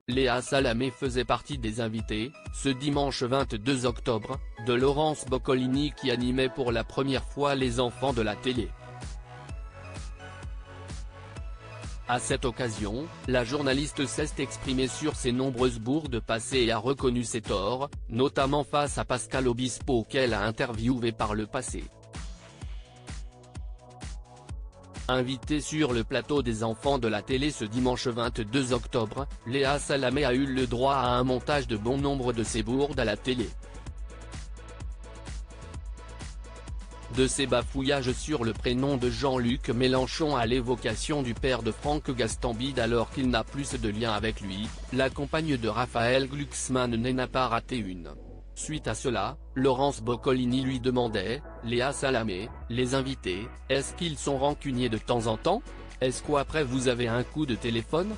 Léa Salamé faisait partie des invités, ce dimanche 22 octobre, de Laurence Boccolini qui animait pour la première fois les enfants de la télé. À cette occasion, la journaliste s'est exprimée sur ses nombreuses bourdes passées et a reconnu ses torts, notamment face à Pascal Obispo qu'elle a interviewé par le passé. Invitée sur le plateau des enfants de la télé ce dimanche 22 octobre, Léa Salamé a eu le droit à un montage de bon nombre de ses bourdes à la télé. De ses bafouillages sur le prénom de Jean-Luc Mélenchon à l'évocation du père de Franck Gastambide alors qu'il n'a plus de lien avec lui, la compagne de Raphaël Glucksmann n'en a pas raté une. Suite à cela, Laurence Boccolini lui demandait, Léa Salamé, les invités, est-ce qu'ils sont rancuniers de temps en temps? Est-ce qu'après vous avez un coup de téléphone?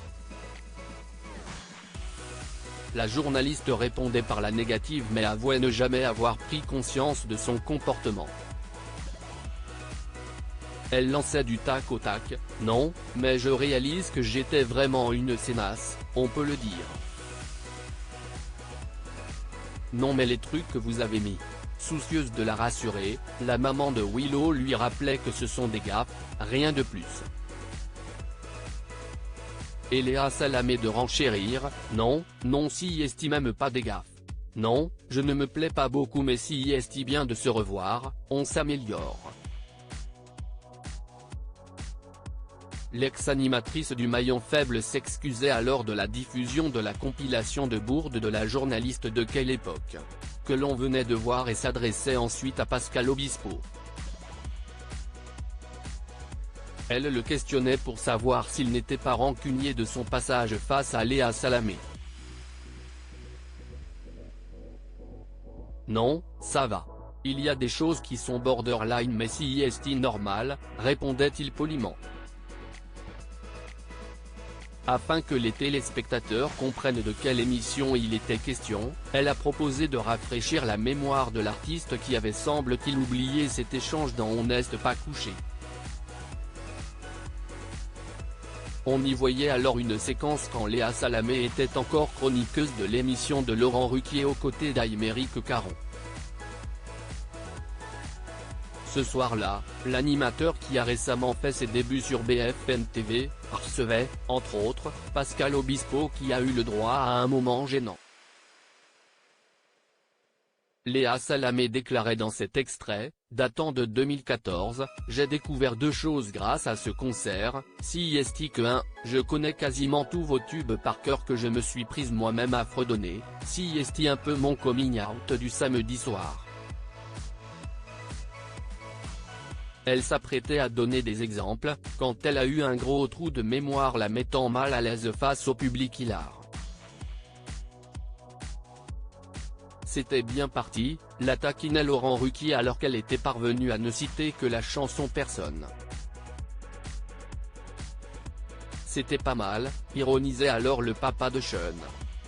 La journaliste répondait par la négative mais avouait ne jamais avoir pris conscience de son comportement. Elle lançait du tac au tac, non, mais je réalise que j'étais vraiment une sénasse, on peut le dire. Non mais les trucs que vous avez mis. Soucieuse de la rassurer, la maman de Willow lui rappelait que ce sont des gaffes, rien de plus. Et Léa Salamé de renchérir, non, si est même pas des gaffes. Non, je ne me plais pas beaucoup mais si est bien de se revoir, on s'améliore. L'ex-animatrice du maillon faible s'excusait alors de la diffusion de la compilation de bourdes de la journaliste de Quelle Époque, que l'on venait de voir et s'adressait ensuite à Pascal Obispo. Elle le questionnait pour savoir s'il n'était pas rancunier de son passage face à Léa Salamé. Non, ça va. Il y a des choses qui sont borderline mais si est normal, répondait-il poliment. Afin que les téléspectateurs comprennent de quelle émission il était question, elle a proposé de rafraîchir la mémoire de l'artiste qui avait semble-t-il oublié cet échange dans On n'est pas couché. On y voyait alors une séquence quand Léa Salamé était encore chroniqueuse de l'émission de Laurent Ruquier aux côtés d'Aymeric Caron. Ce soir-là, l'animateur qui a récemment fait ses débuts sur BFM TV, recevait, entre autres, Pascal Obispo qui a eu le droit à un moment gênant. Léa Salamé déclarait dans cet extrait, datant de 2014, « J'ai découvert deux choses grâce à ce concert, si est que 1, je connais quasiment tous vos tubes par cœur que je me suis prise moi-même à fredonner, si est un peu mon coming out du samedi soir. » Elle s'apprêtait à donner des exemples, quand elle a eu un gros trou de mémoire la mettant mal à l'aise face au public hilar. C'était bien parti, la taquinait Laurent Ruquier alors qu'elle était parvenue à ne citer que la chanson Personne. C'était pas mal, ironisait alors le papa de Sean.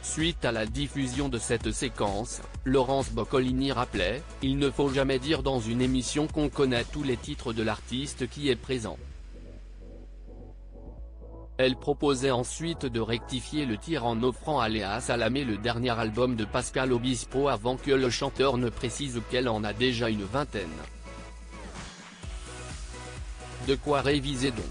Suite à la diffusion de cette séquence, Laurence Boccolini rappelait, « Il ne faut jamais dire dans une émission qu'on connaît tous les titres de l'artiste qui est présent. » Elle proposait ensuite de rectifier le tir en offrant à Léa Salamé le dernier album de Pascal Obispo avant que le chanteur ne précise qu'elle en a déjà une vingtaine. De quoi réviser donc.